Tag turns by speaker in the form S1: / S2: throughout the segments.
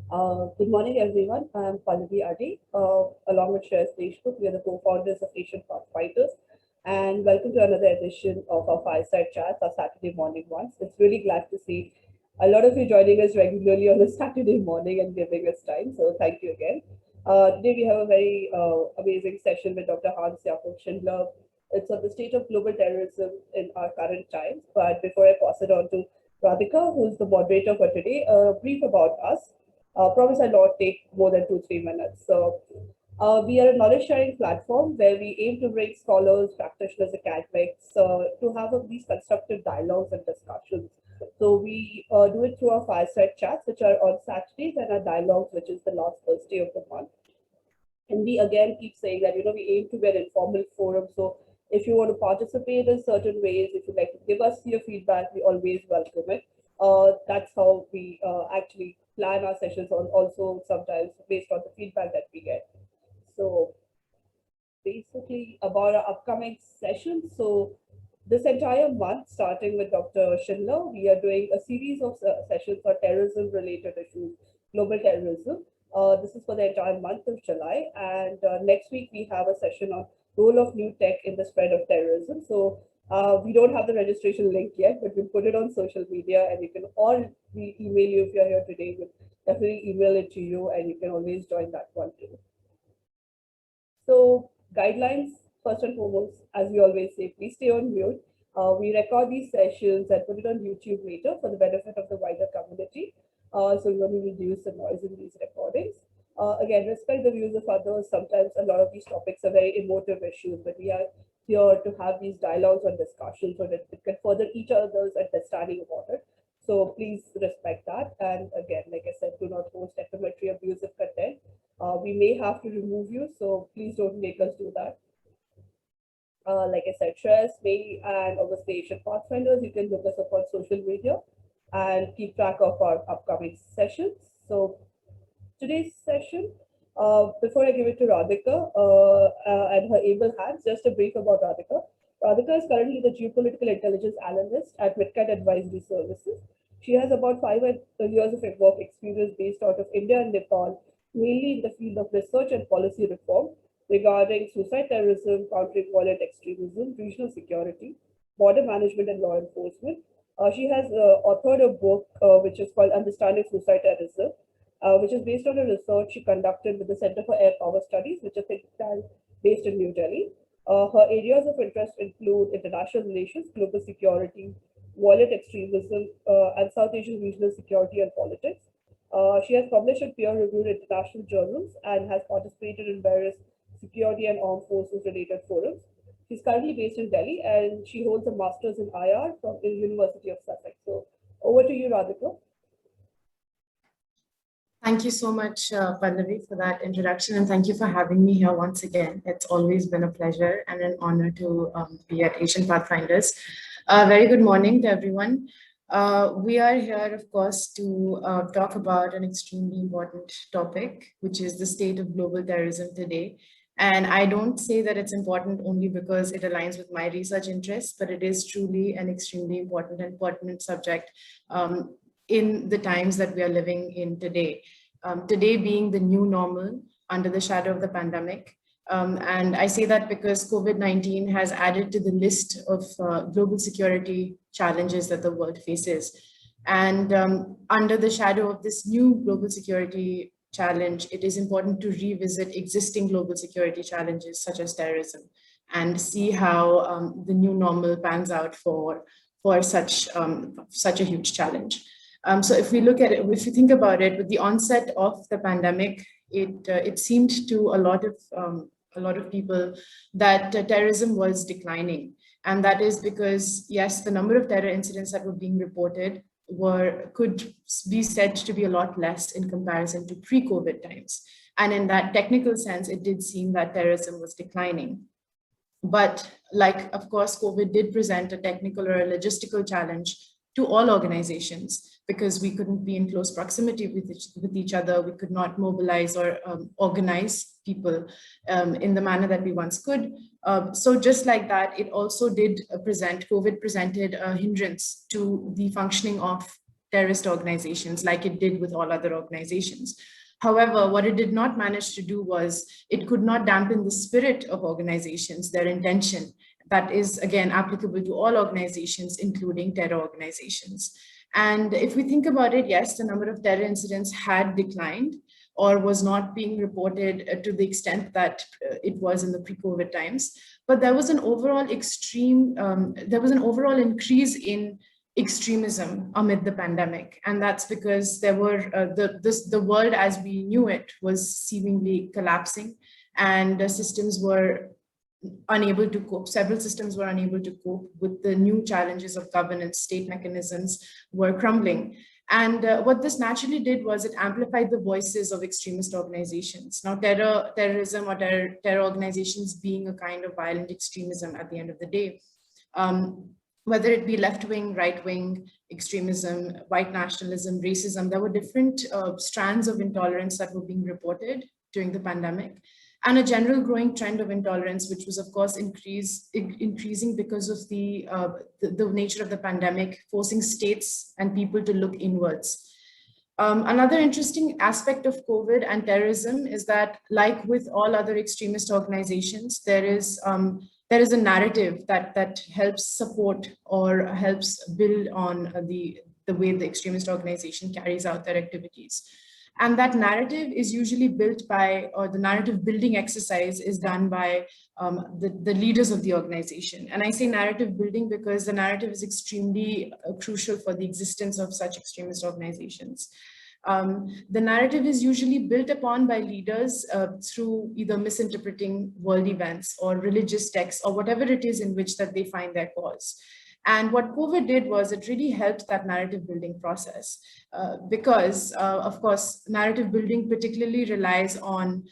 S1: Good morning, everyone. I'm Pallavi Adi, along with Shreyas Deshmukh. We are the co-founders of Asian Pathfinders, and welcome to another edition of our Fireside Chats, our Saturday morning ones. It's really glad to see a lot of you joining us regularly on a Saturday morning and giving us time. So thank you again. Today we have a very amazing session with Dr. Hans-Jakob Schindler. It's on the state of global terrorism in our current times. But before I pass it on to Radhika, who's the moderator for today, a brief about us. Promise I'll not take more than 2-3 minutes. So, we are a knowledge sharing platform where we aim to bring scholars, practitioners, academics to have these constructive dialogues and discussions. So, we do it through our fireside chats, which are on Saturdays, and our dialogues, which is the last Thursday of the month. And we again keep saying that, we aim to be an informal forum. So, if you want to participate in certain ways, if you'd like to give us your feedback, we always welcome it. That's how we actually plan our sessions on, also sometimes based on the feedback that we get. So basically about our upcoming sessions. So this entire month, starting with Dr. Schindler, we are doing a series of sessions on terrorism related issues, global terrorism. This is for the entire month of July. And next week, we have a session on role of new tech in the spread of terrorism. So we don't have the registration link yet, but we'll put it on social media, and you can all, we email you if you're here today. We'll definitely email it to you, and you can always join that one too. So guidelines, first and foremost, as we always say, please stay on mute. We record these sessions and put it on YouTube later for the benefit of the wider community. So we want to reduce the noise in these recordings. Again, respect the views of others. Sometimes a lot of these topics are very emotive issues, but we are here to have these dialogues and discussions so that it can further each other's understanding about it. So please respect that. And again, like I said, do not post defamatory, abusive content. We may have to remove you, so please don't make us do that. Like I said, Shreyas, me, and obviously Asian Pathfinders, you can look us up on social media and keep track of our upcoming sessions. So today's session, before I give it to Radhika and her able hands, just a brief about Radhika. Radhika is currently the Geopolitical Intelligence Analyst at MitKat Advisory Services. She has about 5 years of work experience based out of India and Nepal, mainly in the field of research and policy reform regarding suicide terrorism, countering violent extremism, regional security, border management, and law enforcement. She has authored a book which is called Understanding Suicide Terrorism, which is based on a research she conducted with the Center for Air Power Studies, which is a think tank based in New Delhi. Her areas of interest include international relations, global security, violent extremism, and South Asian regional security and politics. She has published in peer-reviewed international journals and has participated in various security and armed forces related forums. She's currently based in Delhi, and she holds a master's in IR from the University of Sussex. So over to you, Radhika.
S2: Thank you so much, Pallavi, for that introduction, and thank you for having me here once again. It's always been a pleasure and an honor to be at Asian Pathfinders. Very good morning to everyone. We are here, of course, to talk about an extremely important topic, which is the state of global terrorism today. And I don't say that it's important only because it aligns with my research interests, but it is truly an extremely important and pertinent subject in the times that we are living in today. Today being the new normal under the shadow of the pandemic. And I say that because COVID-19 has added to the list of global security challenges that the world faces. And under the shadow of this new global security challenge, it is important to revisit existing global security challenges such as terrorism and see how the new normal pans out for such a huge challenge. So if we look at it, if you think about it, with the onset of the pandemic, it seemed to a lot of people that terrorism was declining. And that is because, yes, the number of terror incidents that were being reported could be said to be a lot less in comparison to pre-COVID times. And in that technical sense, it did seem that terrorism was declining. But like, of course, COVID did present a technical or a logistical challenge to all organizations because we couldn't be in close proximity with each other. We could not mobilize or organize people in the manner that we once could. So just like that, it also did COVID presented a hindrance to the functioning of terrorist organizations like it did with all other organizations. However, what it did not manage to do was it could not dampen the spirit of organizations, their intention, that is, again, applicable to all organizations, including terror organizations. And if we think about it, yes, the number of terror incidents had declined or was not being reported to the extent that it was in the pre-COVID times. But there was an overall increase in extremism amid the pandemic. And that's because there were, the world as we knew it was seemingly collapsing, and systems were unable to cope. Several systems were unable to cope with the new challenges of governance. State mechanisms were crumbling. And what this naturally did was it amplified the voices of extremist organizations. Now, terrorism or terror organizations being a kind of violent extremism at the end of the day, whether it be left-wing, right-wing extremism, white nationalism, racism, there were different strands of intolerance that were being reported during the pandemic, and a general growing trend of intolerance, which was, of course, increasing because of the nature of the pandemic, forcing states and people to look inwards. Another interesting aspect of COVID and terrorism is that, like with all other extremist organizations, there is a narrative that helps support or helps build on the way the extremist organization carries out their activities. And that narrative is usually built by, or the narrative building exercise is done by the leaders of the organization. And I say narrative building because the narrative is extremely crucial for the existence of such extremist organizations. The narrative is usually built upon by leaders through either misinterpreting world events or religious texts or whatever it is in which that they find their cause. And what COVID did was it really helped that narrative building process because, of course, narrative building particularly relies on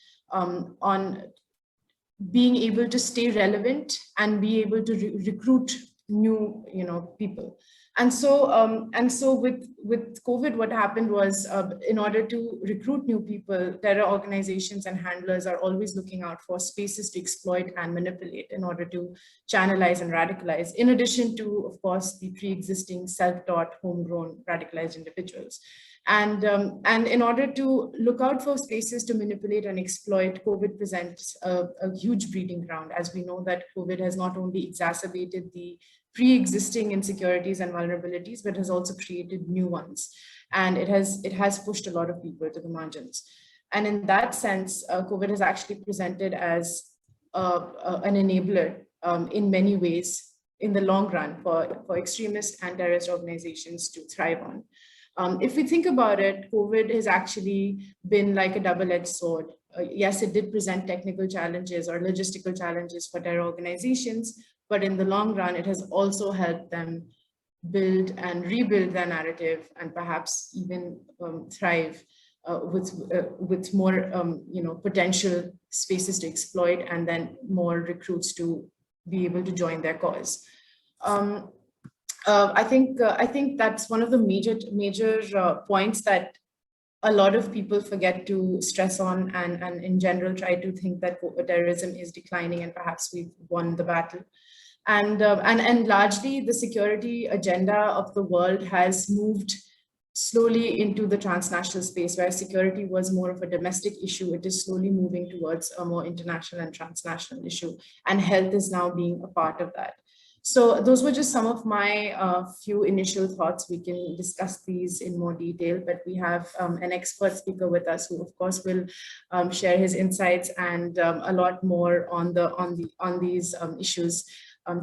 S2: being able to stay relevant and be able to recruit new, people. And so with COVID, what happened was in order to recruit new people, terror organizations and handlers are always looking out for spaces to exploit and manipulate in order to channelize and radicalize, in addition to, of course, the pre-existing self-taught, homegrown, radicalized individuals. And in order to look out for spaces to manipulate and exploit, COVID presents a huge breeding ground, as we know that COVID has not only exacerbated the pre-existing insecurities and vulnerabilities, but has also created new ones. And it has pushed a lot of people to the margins. And in that sense, COVID has actually presented as an enabler in many ways in the long run for extremist and terrorist organizations to thrive on. If we think about it, COVID has actually been like a double-edged sword. Yes, it did present technical challenges or logistical challenges for terror organizations, but in the long run, it has also helped them build and rebuild their narrative and perhaps even thrive with more potential spaces to exploit and then more recruits to be able to join their cause. I think that's one of the major points that a lot of people forget to stress on, and in general try to think that terrorism is declining and perhaps we've won the battle. And largely the security agenda of the world has moved slowly into the transnational space, where security was more of a domestic issue. It is slowly moving towards a more international and transnational issue, and health is now being a part of that. So those were just some of my few initial thoughts. We can discuss these in more detail, but we have an expert speaker with us who, of course, will share his insights and a lot more on these issues.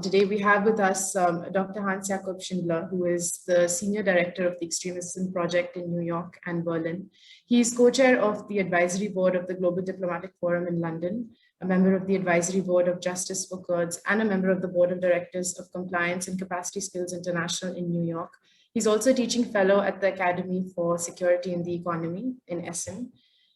S2: Today we have with us Dr. Hans-Jakob Schindler, who is the Senior Director of the Extremism Project in New York and Berlin. He is co-chair of the Advisory Board of the Global Diplomatic Forum in London, a member of the Advisory Board of Justice for Kurds, and a member of the Board of Directors of Compliance and Capacity Skills International in New York. He's also a teaching fellow at the Academy for Security in the Economy in Essen.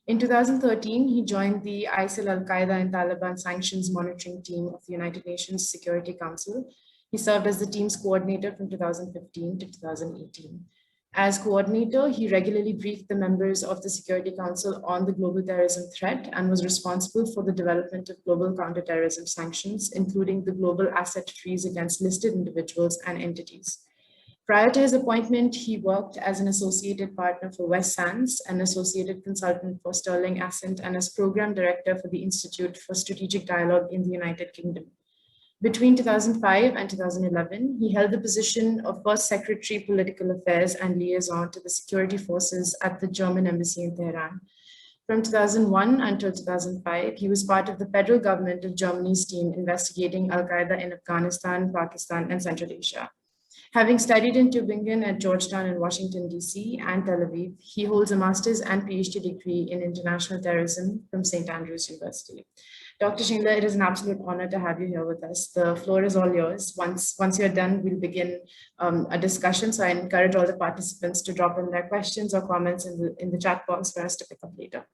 S2: In 2013, he joined the ISIL, Al-Qaeda, and Taliban sanctions monitoring team of the United Nations Security Council. He served as the team's coordinator from 2015 to 2018. As coordinator, he regularly briefed the members of the Security Council on the global terrorism threat and was responsible for the development of global counterterrorism sanctions, including the global asset freeze against listed individuals and entities. Prior to his appointment, he worked as an associated partner for West Sands, an associated consultant for Sterling Ascent, and as program director for the Institute for Strategic Dialogue in the United Kingdom. Between 2005 and 2011, he held the position of First Secretary Political Affairs and Liaison to the Security Forces at the German Embassy in Tehran. From 2001 until 2005, he was part of the federal government of Germany's team investigating Al-Qaeda in Afghanistan, Pakistan, and Central Asia. Having studied in Tübingen at Georgetown in Washington, D.C. and Tel Aviv, he holds a master's and PhD degree in international terrorism from St. Andrews University. Dr. Schindler, it is an absolute honor to have you here with us. The floor is all yours. Once you're done, we'll begin a discussion. So I encourage all the participants to drop in their questions or comments in the chat box for us to pick up later.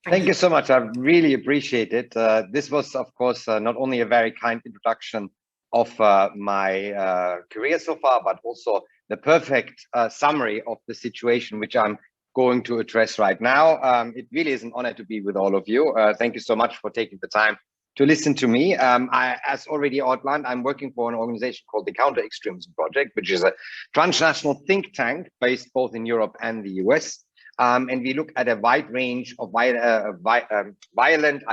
S3: Thank you so much. I really appreciate it. This was, of course, not only a very kind introduction of my career so far, but also the perfect summary of the situation which I'm going to address right now. It really is an honor to be with all of you. Thank you so much for taking the time to listen to me. As already outlined, I'm working for an organization called the Counter Extremism Project, which is a transnational think tank based both in Europe and the US. And we look at a wide range of violent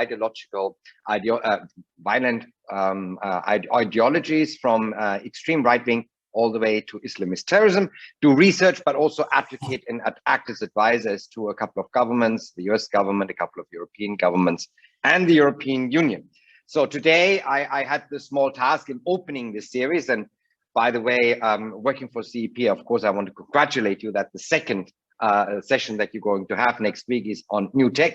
S3: ideologies from extreme right-wing all the way to Islamist terrorism, do research, but also advocate and act as advisors to a couple of governments, the US government, a couple of European governments, and the European Union. So today I had the small task in opening this series. And by the way, working for CEP, of course, I want to congratulate you that the second session that you're going to have next week is on new tech,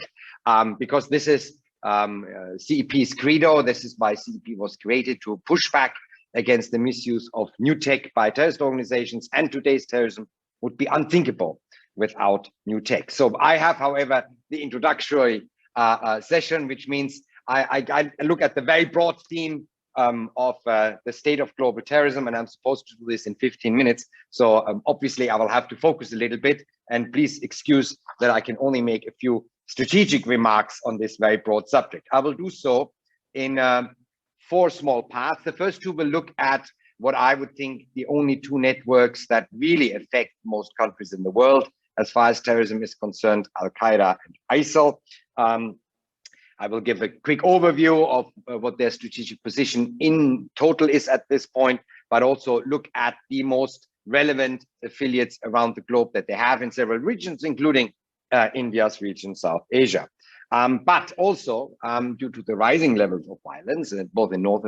S3: because this is CEP's credo. This is why CEP was created, to push back against the misuse of new tech by terrorist organizations, and today's terrorism would be unthinkable without new tech. So I have, however, the introductory session, which means I look at the very broad theme of the state of global terrorism, and I'm supposed to do this in 15 minutes. So obviously I will have to focus a little bit, and please excuse that I can only make a few strategic remarks on this very broad subject. I will do so in 4 small parts. The first 2 will look at what I would think the only 2 networks that really affect most countries in the world as far as terrorism is concerned: Al-Qaeda and ISIL. I will give a quick overview of what their strategic position in total is at this point, but also look at the most relevant affiliates around the globe that they have in several regions, including India's region, South Asia. But also, due to the rising levels of violence, both in North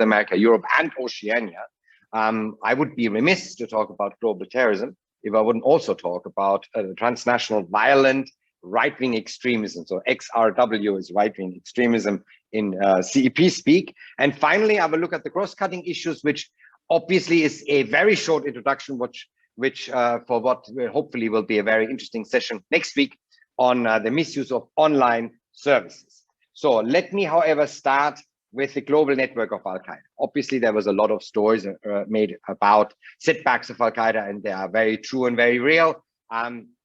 S3: America, Europe, and Oceania, I would be remiss to talk about global terrorism if I wouldn't also talk about transnational violent right-wing extremism. So XRW is right-wing extremism in CEP speak. And finally, I will look at the cross-cutting issues, which obviously is a very short introduction, which for what hopefully will be a very interesting session next week on the misuse of online services. So let me, however, start with the global network of Al-Qaeda. Obviously, there was a lot of stories made about setbacks of Al-Qaeda, and they are very true and very real.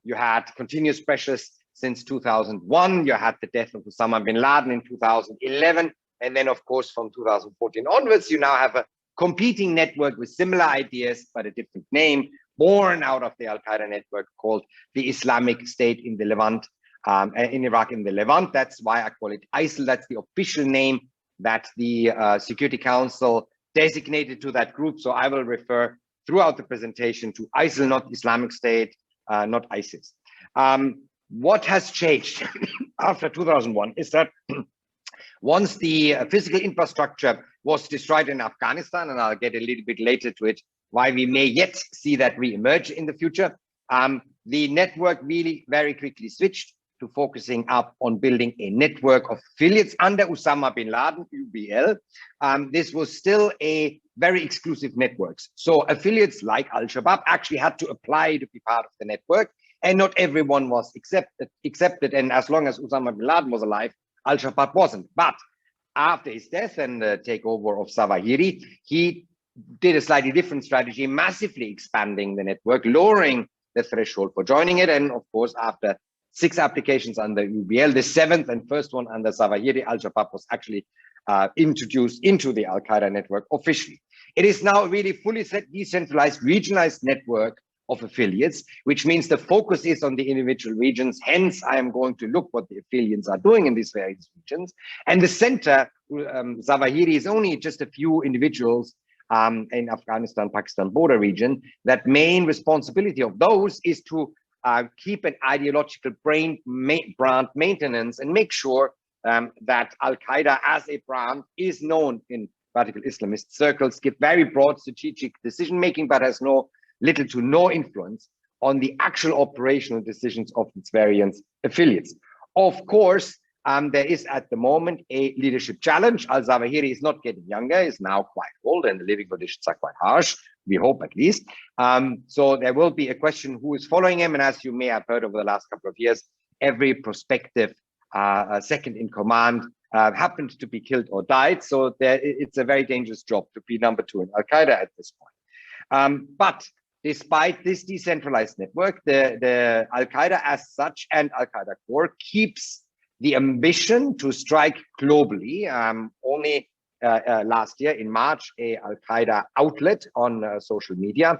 S3: You had continuous pressures since 2001. You had the death of Osama bin Laden in 2011. And then, of course, from 2014 onwards, you now have a competing network with similar ideas, but a different name, born out of the Al-Qaeda network called the Islamic State in the Levant, in Iraq, in the Levant. That's why I call it ISIL. That's the official name that the Security Council designated to that group. So I will refer throughout the presentation to ISIL, not Islamic State, not ISIS. What has changed after 2001 is that once the physical infrastructure was destroyed in Afghanistan, and I'll get a little bit later to it, why we may yet see that re-emerge in the future, the network really very quickly switched to focusing up on building a network of affiliates under Osama bin Laden, UBL. This was still a very exclusive network. So affiliates like Al-Shabaab actually had to apply to be part of the network, and not everyone was accepted. And as long as Osama bin Laden was alive, Al-Shabaab wasn't. But after his death and the takeover of Zawahiri, he did a slightly different strategy, massively expanding the network, lowering the threshold for joining it. And of course, after 6 applications under UBL, the 7th and first one under Zawahiri, Al-Shabaab was actually introduced into the Al-Qaeda network officially. It is now a really fully decentralized, regionalized network of affiliates, which means the focus is on the individual regions. Hence, I am going to look what the affiliates are doing in these various regions. And the center, Zawahiri, is only just a few individuals in Afghanistan-Pakistan border region. That main responsibility of those is to keep an ideological brand maintenance and make sure that Al-Qaeda as a brand is known in radical Islamist circles, give very broad strategic decision-making, but has little to no influence on the actual operational decisions of its various affiliates. Of course, there is at the moment a leadership challenge. Al-Zawahiri is not getting younger, is now quite old, and the living conditions are quite harsh, we hope at least. So there will be a question who is following him, and as you may have heard over the last couple of years, every prospective second in command happened to be killed or died. So it's a very dangerous job to be number 2 in Al-Qaeda at this point. But despite this decentralized network, the Al-Qaeda as such and Al-Qaeda core keeps the ambition to strike globally. Only last year in March, a Al-Qaeda outlet on social media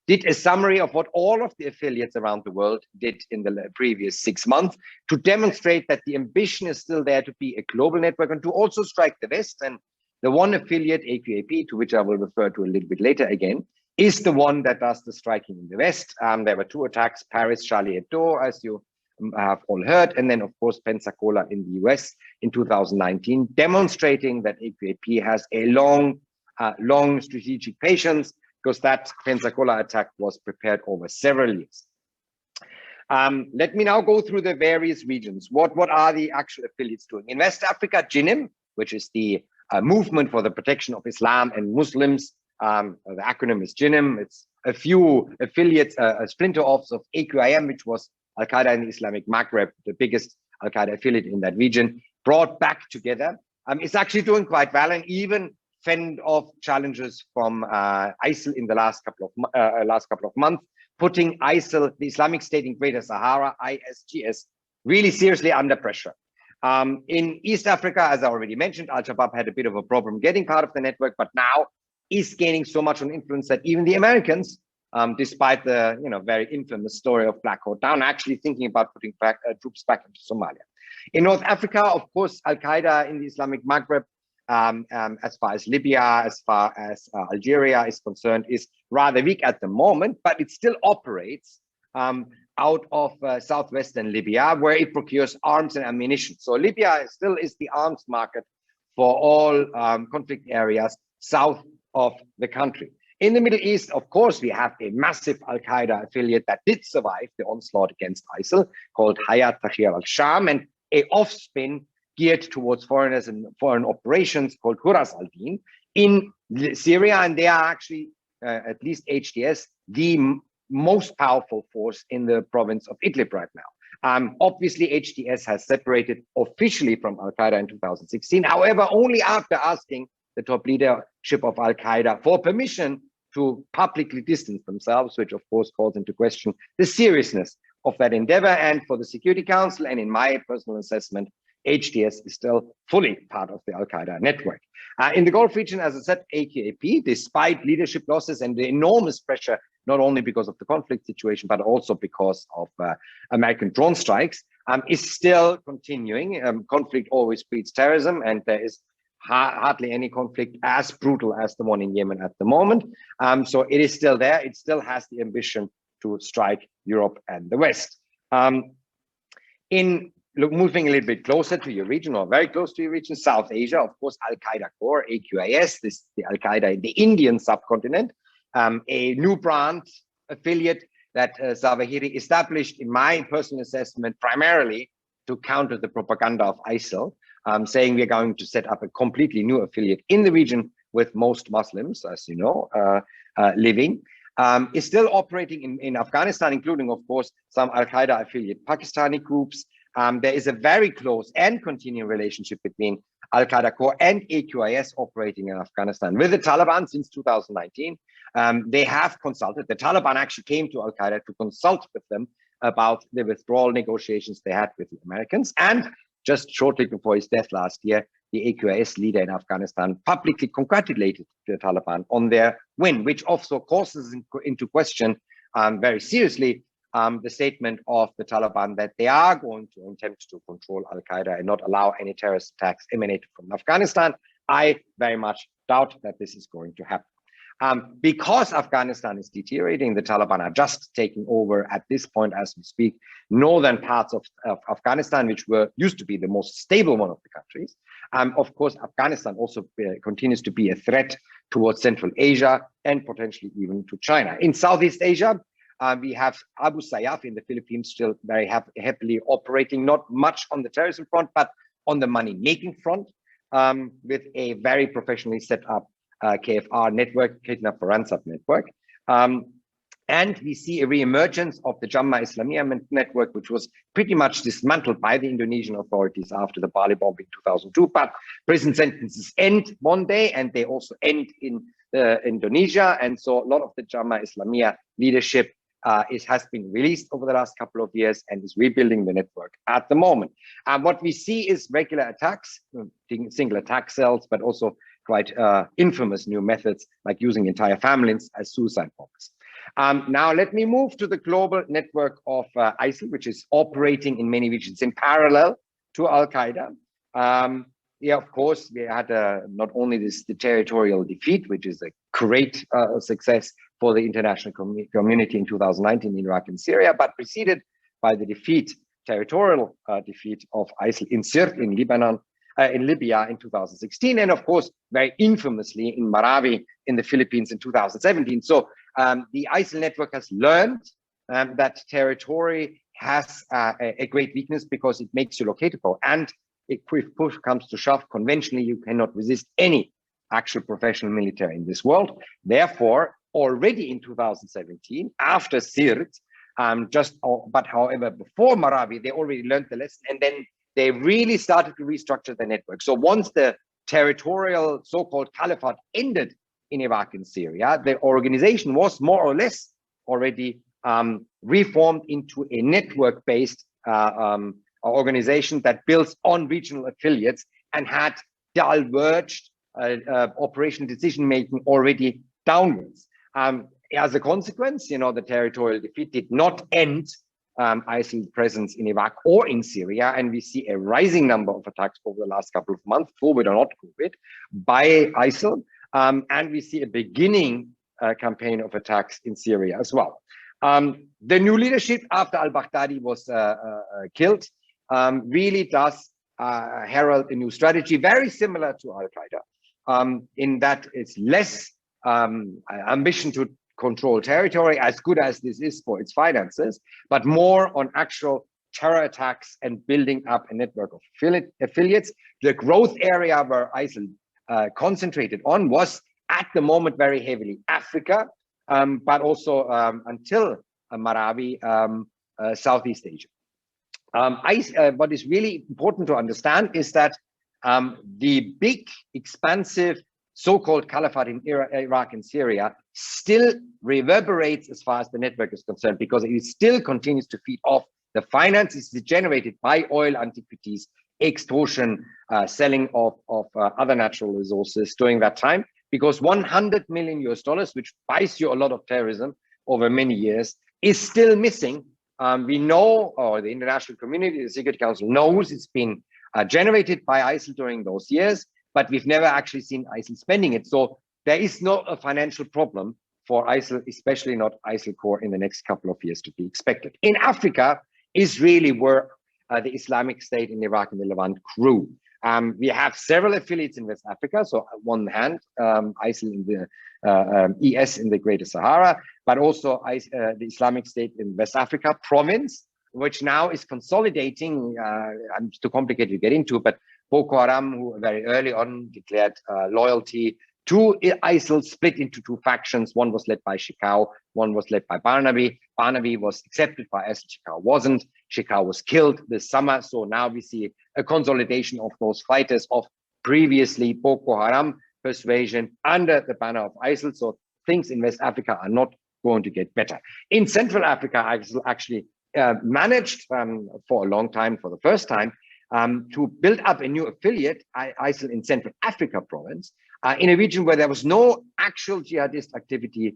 S3: did a summary of what all of the affiliates around the world did in the previous 6 months to demonstrate that the ambition is still there to be a global network and to also strike the West. And the one affiliate, AQAP, to which I will refer to a little bit later again, is the one that does the striking in the West. There were 2 attacks, Paris, Charlie Hebdo, as you have all heard, and then of course Pensacola in the US in 2019, demonstrating that AQAP has a long strategic patience, because that Pensacola attack was prepared over several years. Let me now go through the various regions. What are the actual affiliates doing? In West Africa, JINIM, which is the movement for the protection of Islam and Muslims. The acronym is JINIM. It's a few affiliates, a splinter off of AQIM, which was Al-Qaeda in the Islamic Maghreb, the biggest Al-Qaeda affiliate in that region, brought back together. It's actually doing quite well, and even fend off challenges from ISIL in the last couple of months, putting ISIL, the Islamic State in Greater Sahara, ISGS, really seriously under pressure. In East Africa, as I already mentioned, Al-Shabaab had a bit of a problem getting part of the network, but now is gaining so much on influence that even the Americans, despite the very infamous story of Black Hawk Down, actually thinking about putting troops back into Somalia. In North Africa, of course, Al-Qaeda in the Islamic Maghreb, as far as Libya, as far as Algeria is concerned, is rather weak at the moment, but it still operates out of southwestern Libya, where it procures arms and ammunition. So Libya still is the arms market for all conflict areas south of the country. In the Middle East, of course, we have a massive Al-Qaeda affiliate that did survive the onslaught against ISIL, called Hayat Tahrir al-Sham, and a offspin geared towards foreigners and foreign operations called Huras al-Din in Syria. And they are actually, at least HTS, the most powerful force in the province of Idlib right now. Obviously, HTS has separated officially from Al-Qaeda in 2016. However, only after asking the top leadership of Al-Qaeda for permission to publicly distance themselves, which of course calls into question the seriousness of that endeavor. And for the Security Council, and in my personal assessment, HTS is still fully part of the Al-Qaeda network. In the Gulf region, as I said, AQAP, despite leadership losses and the enormous pressure, not only because of the conflict situation, but also because of American drone strikes, is still continuing. Conflict always breeds terrorism, and there is hardly any conflict as brutal as the one in Yemen at the moment. So it is still there. It still has the ambition to strike Europe and the West. Moving a little bit closer to your region, or very close to your region, South Asia, of course, Al-Qaeda core, AQIS, this is the Al-Qaeda in the Indian subcontinent, a new brand affiliate that Zawahiri established, in my personal assessment, primarily to counter the propaganda of ISIL, saying we're going to set up a completely new affiliate in the region with most Muslims, as you know, living. Is still operating in Afghanistan, including, of course, some Al-Qaeda affiliate Pakistani groups. There is a very close and continuing relationship between Al-Qaeda core and AQIS operating in Afghanistan with the Taliban since 2019. They have consulted. The Taliban actually came to Al-Qaeda to consult with them about the withdrawal negotiations they had with the Americans. And just shortly before his death last year, the AQIS leader in Afghanistan, publicly congratulated the Taliban on their win, which also causes into question very seriously the statement of the Taliban that they are going to attempt to control Al-Qaeda and not allow any terrorist attacks emanating from Afghanistan. I very much doubt that this is going to happen. Because Afghanistan is deteriorating, the Taliban are just taking over at this point as we speak, northern parts of Afghanistan, which used to be the most stable one of the countries. Of course, Afghanistan also continues to be a threat towards Central Asia and potentially even to China. In Southeast Asia, we have Abu Sayyaf in the Philippines still very happily operating, not much on the terrorism front, but on the money-making front, with a very professionally set up KFR network, Kidnap for Ransom network. And we see a re-emergence of the Jamaah Islamiyah network, which was pretty much dismantled by the Indonesian authorities after the Bali bomb in 2002. But prison sentences end one day, and they also end in Indonesia. And so a lot of the Jamaah Islamiyah leadership has been released over the last couple of years and is rebuilding the network at the moment. What we see is regular attacks, single attack cells, but also quite infamous new methods like using entire families as suicide bombers. Now let me move to the global network of ISIL, which is operating in many regions in parallel to Al-Qaeda. Yeah, of course, we had not only the territorial defeat, which is a great success for the international community in 2019 in Iraq and Syria, but preceded by the territorial defeat of ISIL in Sirte in Lebanon, in Libya in 2016, and of course, very infamously in Marawi in the Philippines in 2017. So the ISIL network has learned that territory has a great weakness because it makes you locatable. And if push comes to shove, conventionally, you cannot resist any actual professional military in this world. Therefore, already in 2017, after Sirte, but however, before Marawi, they already learned the lesson, and then they really started to restructure the network. So once the territorial so-called caliphate ended in Iraq and Syria, the organization was more or less already reformed into a network-based organization that builds on regional affiliates and had diverged operational decision-making already downwards. As a consequence, the territorial defeat did not end ISIL presence in Iraq or in Syria, and we see a rising number of attacks over the last couple of months, COVID or not COVID, by ISIL, and we see a beginning campaign of attacks in Syria as well. The new leadership after al-Baghdadi was killed really does herald a new strategy, very similar to Al-Qaeda, in that it's less ambition to control territory, as good as this is for its finances, but more on actual terror attacks and building up a network of affiliates. The growth area where ISIL concentrated on was at the moment very heavily Africa, but also until Marawi, Southeast Asia. What is really important to understand is that the big, expansive so-called caliphate in Iraq and Syria still reverberates as far as the network is concerned, because it still continues to feed off the finances generated by oil, antiquities, extortion, selling of other natural resources during that time, because $100 million, which buys you a lot of terrorism over many years, is still missing. We know, or the international community, the Security Council knows it's been generated by ISIL during those years, but we've never actually seen ISIL spending it. So there is not a financial problem for ISIL, especially not ISIL core, in the next couple of years to be expected. In Africa is really where the Islamic State in Iraq and the Levant grew. We have several affiliates in West Africa. So on one hand, ISIL in the ES in the Greater Sahara, but also the Islamic State in West Africa province, which now is consolidating. It's too complicated to get into, but Boko Haram, who very early on declared loyalty to ISIL, split into two factions. One was led by Shekau, one was led by Barnaby. Barnaby was accepted by ISIL, Shekau wasn't. Shekau was killed this summer. So now we see a consolidation of those fighters of previously Boko Haram persuasion under the banner of ISIL. So things in West Africa are not going to get better. In Central Africa, ISIL actually managed for a long time, for the first time, to build up a new affiliate, ISIL in Central Africa province, in a region where there was no actual jihadist activity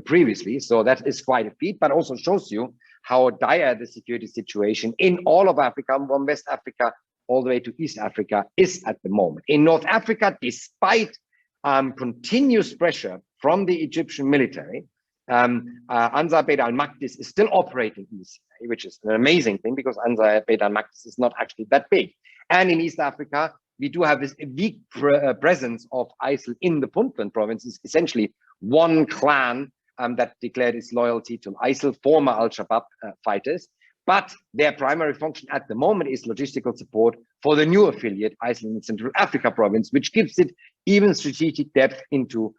S3: previously. So that is quite a feat, but also shows you how dire the security situation in all of Africa, from West Africa all the way to East Africa, is at the moment. In North Africa, despite continuous pressure from the Egyptian military, Ansar Beit al-Maqdis is still operating in the Sinai, which is an amazing thing because Ansar Beit al-Maqdis is not actually that big. And in East Africa, we do have this weak presence of ISIL in the Puntland provinces, essentially one clan that declared its loyalty to ISIL, former Al-Shabaab fighters. But their primary function at the moment is logistical support for the new affiliate, ISIL in the Central Africa province, which gives it even strategic depth into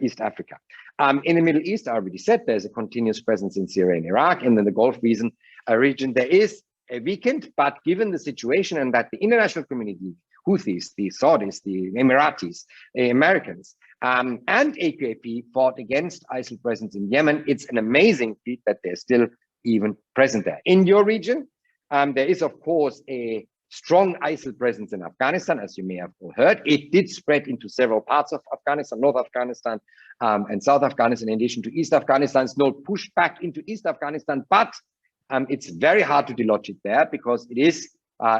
S3: East Africa. In the Middle East, I already said, there's a continuous presence in Syria and Iraq, and in the Gulf region, there is a weakened, but given the situation and that the international community, Houthis, the Saudis, the Emiratis, the Americans, and AQAP fought against ISIL presence in Yemen, it's an amazing feat that they're still even present there. In your region, there is, of course, a strong ISIL presence in Afghanistan, as you may have all heard. It did spread into several parts of Afghanistan, North Afghanistan, and South Afghanistan, in addition to East Afghanistan. It's not pushed back into East Afghanistan, but it's very hard to delodge it there because it is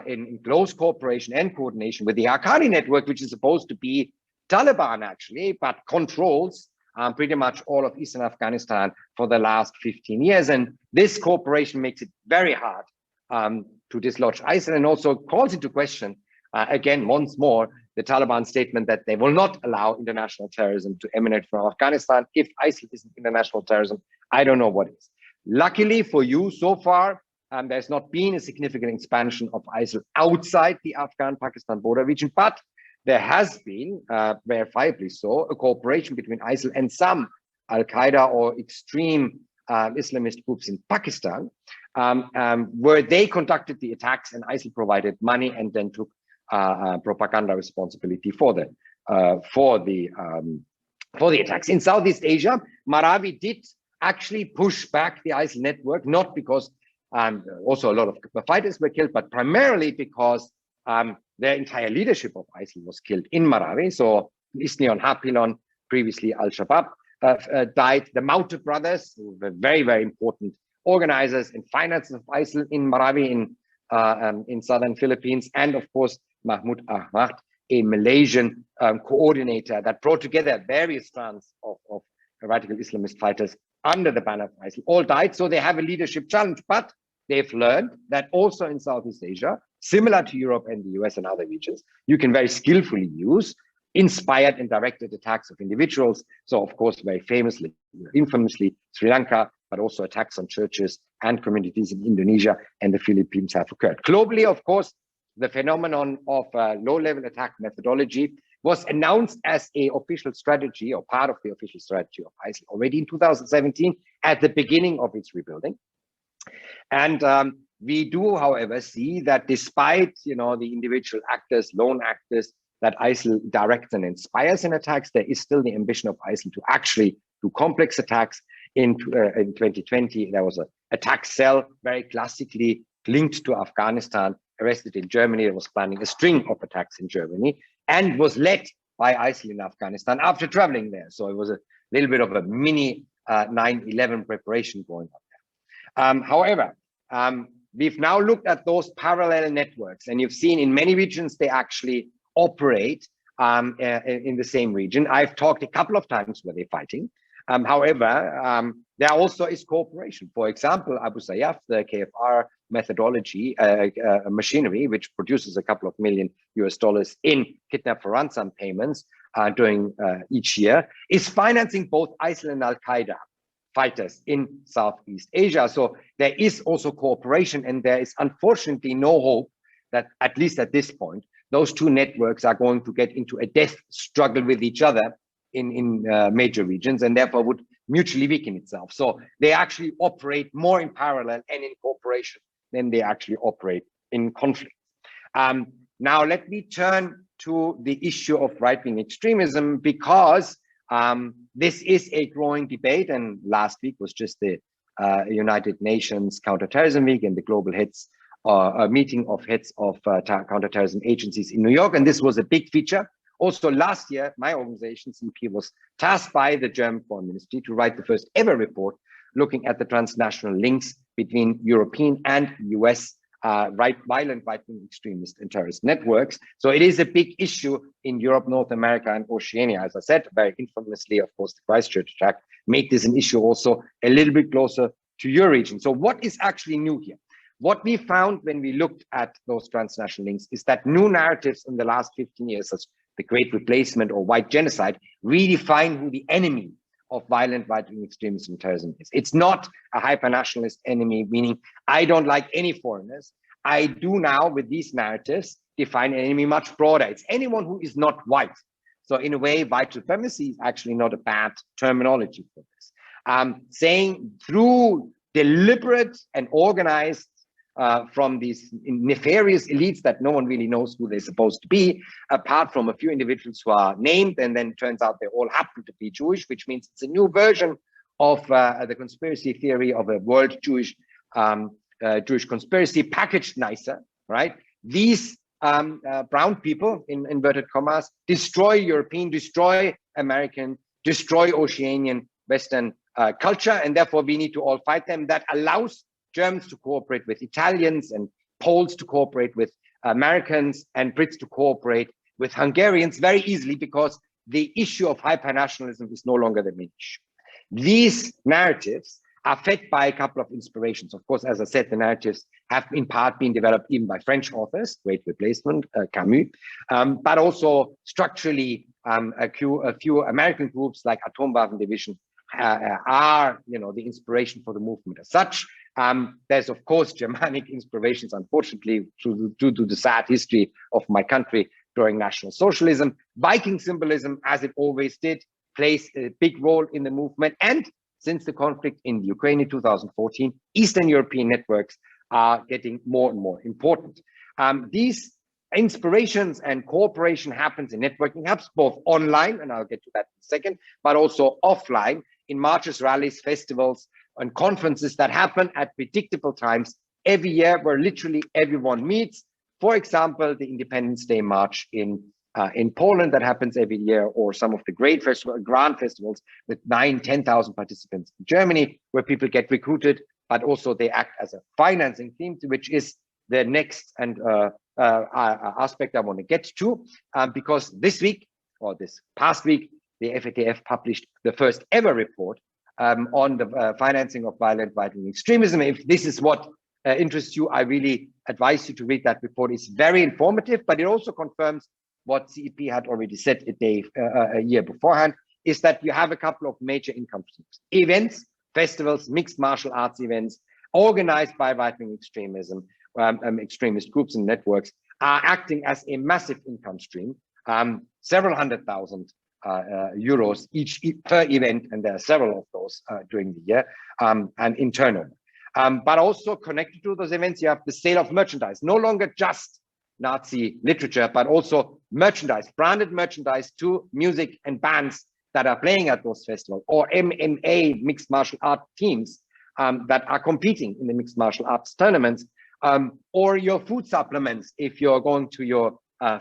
S3: in close cooperation and coordination with the Akademie network, which is supposed to be Taliban actually, but controls pretty much all of Eastern Afghanistan for the last 15 years. And this cooperation makes it very hard to dislodge ISIL, and also calls into question, again, once more, the Taliban statement that they will not allow international terrorism to emanate from Afghanistan. If ISIL isn't international terrorism, I don't know what is. Luckily for you, so far, there's not been a significant expansion of ISIL outside the Afghan-Pakistan border region, but there has been, verifiably so, a cooperation between ISIL and some Al-Qaeda or extreme Islamist groups in Pakistan, where they conducted the attacks and ISIL provided money and then took propaganda responsibility for them, for the attacks. In Southeast Asia, Marawi did actually push back the ISIL network, not because also a lot of fighters were killed, but primarily because their entire leadership of ISIL was killed in Marawi. So Isnion Hapilon, previously Al-Shabaab, died. The Mautu brothers, who were very, very important organizers and financiers of ISIL in Marawi, in southern Philippines, and of course Mahmoud Ahmad, a Malaysian coordinator that brought together various strands of radical Islamist fighters under the banner of ISIL, all died. So they have a leadership challenge, but they've learned that also in Southeast Asia, similar to Europe and the US and other regions, you can very skillfully use inspired and directed attacks of individuals. So of course, very famously, infamously, Sri Lanka, but also attacks on churches and communities in Indonesia and the Philippines have occurred. Globally, of course, the phenomenon of low-level attack methodology was announced as an official strategy or part of the official strategy of ISIL already in 2017 at the beginning of its rebuilding. And we do, however, see that despite the individual actors, lone actors that ISIL directs and inspires in attacks, there is still the ambition of ISIL to actually do complex attacks. In 2020, there was an attack cell, very classically linked to Afghanistan, arrested in Germany. It was planning a string of attacks in Germany and was led by ISIL in Afghanistan after traveling there. So it was a little bit of a mini 9/11 preparation going on there. However, we've now looked at those parallel networks, and you've seen in many regions they actually operate in the same region. I've talked a couple of times where they're fighting. However, there also is cooperation. For example, Abu Sayyaf, the KFR methodology, machinery, which produces a couple of $million in kidnap for ransom payments during each year, is financing both ISIL and Al-Qaeda fighters in Southeast Asia. So there is also cooperation, and there is unfortunately no hope that, at least at this point, those two networks are going to get into a death struggle with each other in major regions, and therefore would mutually weaken itself. So they actually operate more in parallel and in cooperation than they actually operate in conflict. Now let me turn to the issue of right-wing extremism, because this is a growing debate, and last week was just the United Nations Counter-Terrorism Week, and the global heads a meeting of heads of counterterrorism agencies in New York, and this was a big feature. Also last year, my organization, CEP, was tasked by the German Foreign Ministry to write the first ever report looking at the transnational links between European and US violent right-wing extremist and terrorist networks. So it is a big issue in Europe, North America, and Oceania. As I said, very infamously, of course, the Christchurch attack made this an issue also a little bit closer to your region. So what is actually new here? What we found when we looked at those transnational links is that new narratives in the last 15 years, such as the Great Replacement or white genocide, redefine who the enemy of violent right-wing extremism and terrorism is. It's not a hyper-nationalist enemy, meaning I don't like any foreigners. I do now, with these narratives, define an enemy much broader. It's anyone who is not white. So in a way, white supremacy is actually not a bad terminology for this. Saying through deliberate and organized from these nefarious elites that no one really knows who they're supposed to be, apart from a few individuals who are named, and then turns out they all happen to be Jewish, which means it's a new version of the conspiracy theory of a world Jewish conspiracy packaged nicer, right? These brown people, in inverted commas, destroy European, destroy American, destroy Oceanian Western culture, and therefore we need to all fight them. That allows Germans to cooperate with Italians, and Poles to cooperate with Americans, and Brits to cooperate with Hungarians very easily, because the issue of hyper-nationalism is no longer the main issue. These narratives are fed by a couple of inspirations. Of course, as I said, the narratives have in part been developed even by French authors, Great Replacement, Camus, but also structurally a few American groups like Atomwaffen Division are, the inspiration for the movement as such. There's of course Germanic inspirations, unfortunately, due to the sad history of my country during National Socialism. Viking symbolism, as it always did, plays a big role in the movement. And since the conflict in Ukraine in 2014, Eastern European networks are getting more and more important. These inspirations and cooperation happens in networking hubs, both online, and I'll get to that in a second, but also offline, in marches, rallies, festivals, and conferences that happen at predictable times every year, where literally everyone meets. For example, the Independence Day March in Poland that happens every year, or some of the great grand festivals with 9,000-10,000 participants in Germany, where people get recruited, but also they act as a financing team, which is the next and aspect I want to get to, because this week, or this past week, the FATF published the first ever report on the financing of violent right-wing extremism. If this is what interests you, I really advise you to read that report. It's very informative, but it also confirms what CEP had already said a year beforehand, is that you have a couple of major income streams. Events, festivals, mixed martial arts events, organized by right-wing extremism, extremist groups and networks, are acting as a massive income stream, several $100,000 euros each per event, and there are several of those during the year, and in turnover. But also connected to those events, you have the sale of merchandise, no longer just Nazi literature, but also merchandise, branded merchandise to music and bands that are playing at those festivals, or MMA, mixed martial art teams that are competing in the mixed martial arts tournaments, or your food supplements if you're going to your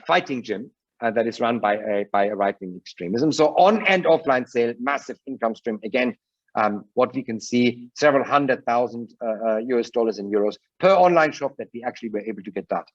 S3: fighting gym that is run by a right-wing extremism. So on and offline sale, massive income stream. Again, what we can see, several $100,000 US dollars and euros per online shop that we actually were able to get that.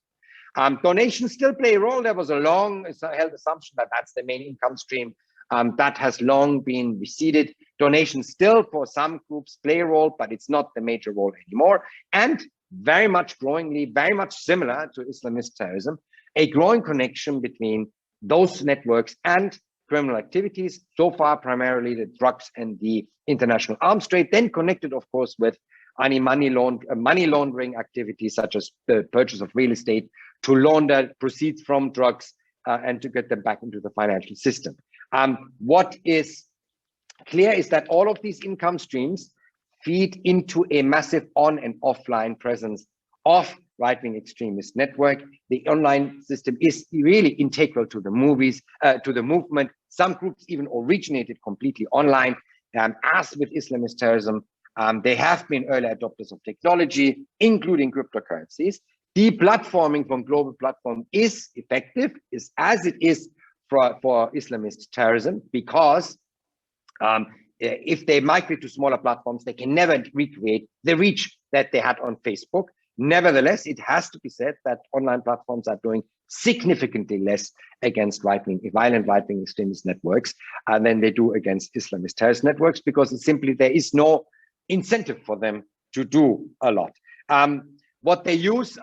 S3: Donations still play a role. There was a long held assumption that that's the main income stream. That has long been receded. Donations still for some groups play a role, but it's not the major role anymore. And very much growingly, very much similar to Islamist terrorism, a growing connection between those networks and criminal activities, so far primarily the drugs and the international arms trade, then connected, of course, with any money laundering activities, such as the purchase of real estate, to launder proceeds from drugs and to get them back into the financial system. What is clear is that all of these income streams feed into a massive on and offline presence of right-wing extremist network. The online system is really integral to the movement. Some groups even originated completely online. As with Islamist terrorism, they have been early adopters of technology, including cryptocurrencies. Deplatforming from global platform is effective, is as it is for Islamist terrorism, because if they migrate to smaller platforms, they can never recreate the reach that they had on Facebook. Nevertheless, it has to be said that online platforms are doing significantly less against violent right-wing extremist networks than they do against Islamist terrorist networks, because it's simply there is no incentive for them to do a lot. What they use,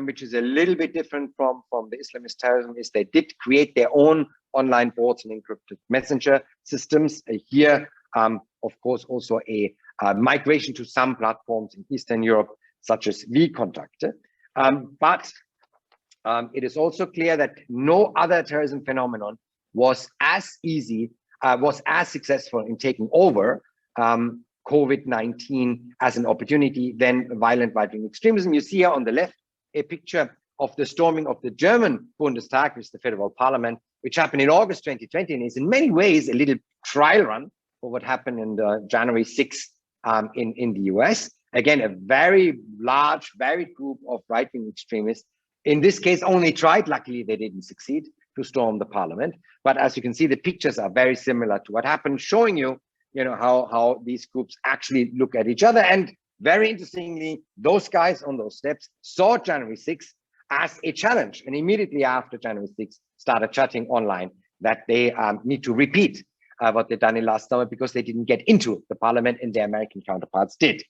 S3: which is a little bit different from the Islamist terrorism, is they did create their own online bots and encrypted messenger systems. Here, of course, also a migration to some platforms in Eastern Europe, such as VKontakte. But it is also clear that no other terrorism phenomenon was as easy, was as successful in taking over COVID-19 as an opportunity than violent right-wing extremism. You see here on the left a picture of the storming of the German Bundestag, which is the federal parliament, which happened in August 2020, and is in many ways a little trial run for what happened in the January 6th in the US. Again, a very large, varied group of right-wing extremists. In this case, only tried, luckily they didn't succeed, to storm the parliament. But as you can see, the pictures are very similar to what happened, showing you, how these groups actually look at each other. And very interestingly, those guys on those steps saw January 6th as a challenge. And immediately after January 6th, started chatting online that they need to repeat what they'd done in last summer, because they didn't get into the parliament and their American counterparts did.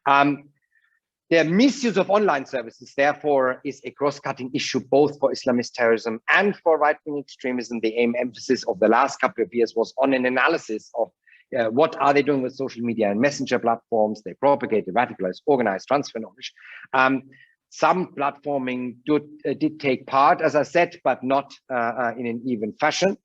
S3: The misuse of online services, therefore, is a cross-cutting issue both for Islamist terrorism and for right-wing extremism. The emphasis of the last couple of years was on an analysis of what are they doing with social media and messenger platforms. They propagate, they radicalize, organize, transfer knowledge. Some platforming did take part, as I said, but not in an even fashion,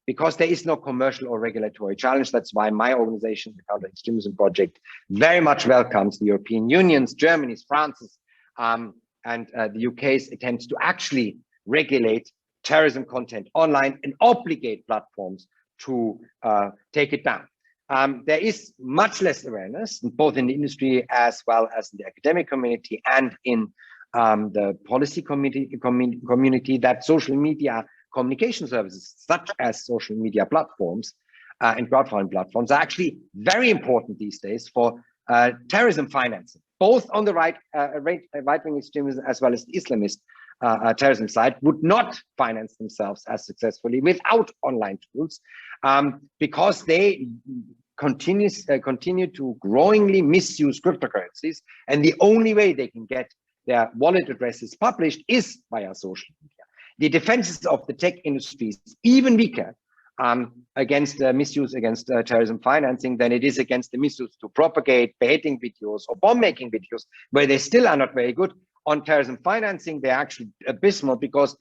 S3: because there is no commercial or regulatory challenge. That's why my organization, the Counter Extremism Project, very much welcomes the European Union's, Germany's, France's, and the UK's attempts to actually regulate terrorism content online and obligate platforms to take it down. There is much less awareness, both in the industry as well as in the academic community and in the policy community, that social media communication services, such as social media platforms and crowdfunding platforms, are actually very important these days for terrorism financing, both on the right-wing extremism as well as the Islamist terrorism side, would not finance themselves as successfully without online tools, because they continue to growingly misuse cryptocurrencies, and the only way they can get their wallet addresses published is via social media. The defenses of the tech industry is even weaker against misuse against terrorism financing than it is against the misuse to propagate beheading videos or bomb-making videos, where they still are not very good. On terrorism financing, they're actually abysmal, because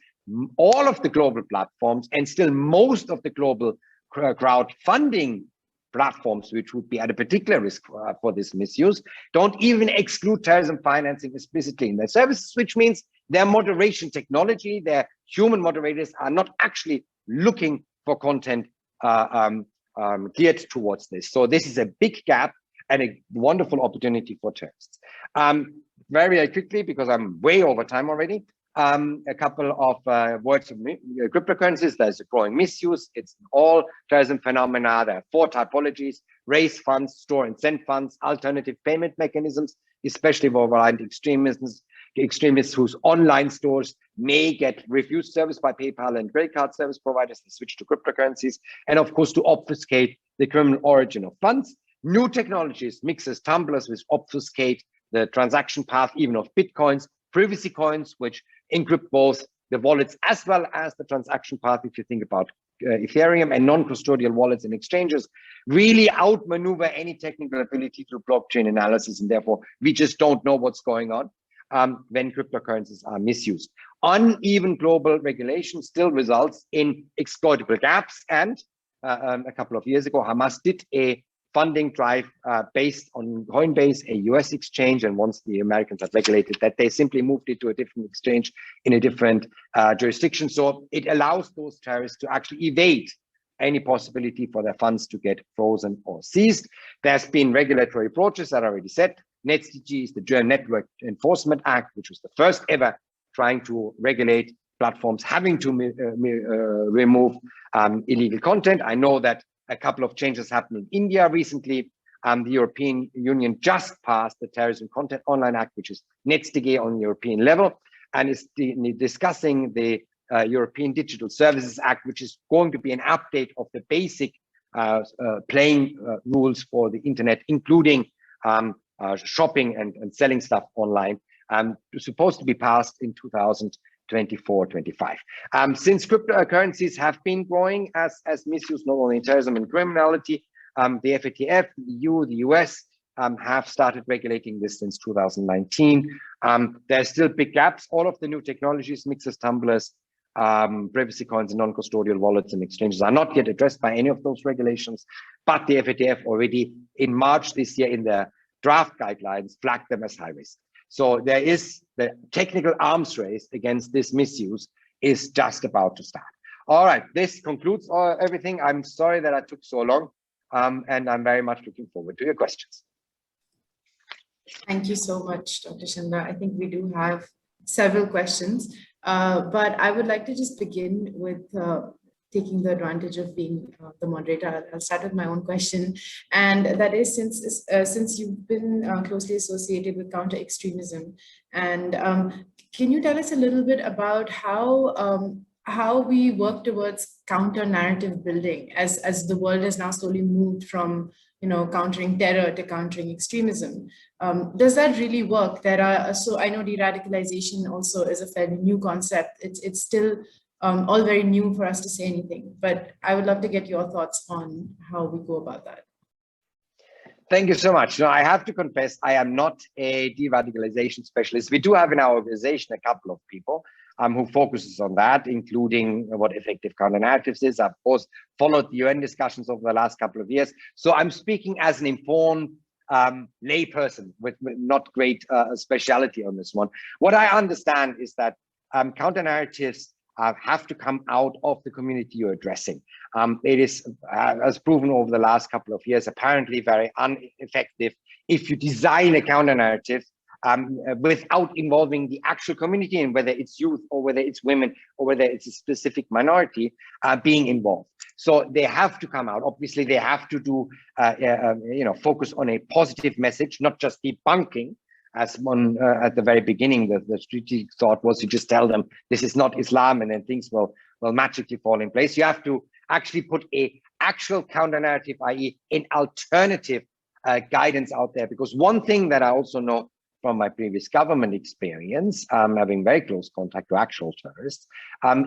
S3: all of the global platforms and still most of the global crowdfunding platforms, which would be at a particular risk for this misuse, don't even exclude terrorism financing explicitly in their services, which means their moderation technology, their human moderators, are not actually looking for content geared towards this. So this is a big gap and a wonderful opportunity for terrorists. Very quickly, because I'm way over time already, a couple of words of cryptocurrencies. There's a growing misuse. It's all terrorism phenomena. There are 4 typologies: raise funds, store and send funds, alternative payment mechanisms, especially for violent extremists whose online stores may get refused service by PayPal and credit card service providers. They switch to cryptocurrencies, and of course to obfuscate the criminal origin of funds. New technologies, mixers, tumblers, which obfuscate the transaction path even of Bitcoins, privacy coins, which encrypt both the wallets as well as the transaction path. If you think about Ethereum, and non-custodial wallets and exchanges, really outmaneuver any technical ability through blockchain analysis, and therefore we just don't know what's going on when cryptocurrencies are misused. Uneven global regulation still results in exploitable gaps, and a couple of years ago, Hamas did a funding drive based on Coinbase, a US exchange, and once the Americans had regulated that, they simply moved it to a different exchange in a different jurisdiction. So it allows those terrorists to actually evade any possibility for their funds to get frozen or seized. There's been regulatory approaches that I already said, NetzDG is the German Network Enforcement Act, which was the first ever trying to regulate platforms having to remove illegal content. I know that a couple of changes happened in India recently. The European Union just passed the Terrorism Content Online Act, which is NetzDG on European level, and is discussing the European Digital Services Act, which is going to be an update of the basic playing rules for the internet, including shopping and selling stuff online, supposed to be passed in 2024-25. Since cryptocurrencies have been growing as misuse, not only in terrorism and criminality, the FATF, the EU, the US have started regulating this since 2019. There's still big gaps. All of the new technologies, mixers, tumblers, privacy coins, and non-custodial wallets and exchanges are not yet addressed by any of those regulations, but the FATF already in March this year in the draft guidelines flagged them as high risk. So there is the technical arms race against this misuse is just about to start. All right, this concludes everything. I'm sorry that I took so long, and I'm very much looking forward to your questions.
S2: Thank you so much, Dr. Schindler. I think we do have several questions, but I would like to just begin with taking the advantage of being the moderator. I'll start with my own question, and that is since you've been closely associated with counter extremism, and can you tell us a little bit about how we work towards counter narrative building as the world has now slowly moved from countering terror to countering extremism? Does that really work? So I know de-radicalization also is a fairly new concept. It's still all very new for us to say anything, but I would love to get your thoughts on how we go about that.
S3: Thank you so much. No, I have to confess, I am not a de-radicalization specialist. We do have in our organization a couple of people who focuses on that, including what effective counter-narratives is. I've, of course, followed the UN discussions over the last couple of years. So I'm speaking as an informed lay person with not great speciality on this one. What I understand is that counter-narratives have to come out of the community you're addressing. It is, as proven over the last couple of years, apparently very ineffective if you design a counter-narrative without involving the actual community, and whether it's youth or whether it's women or whether it's a specific minority being involved. So they have to come out. Obviously, they have to do, focus on a positive message, not just debunking. As one at the very beginning, the strategic thought was to just tell them this is not Islam, and then things will magically fall in place. You have to actually put a actual counter narrative, i.e., an alternative guidance out there. Because one thing that I also know from my previous government experience, having very close contact to actual terrorists,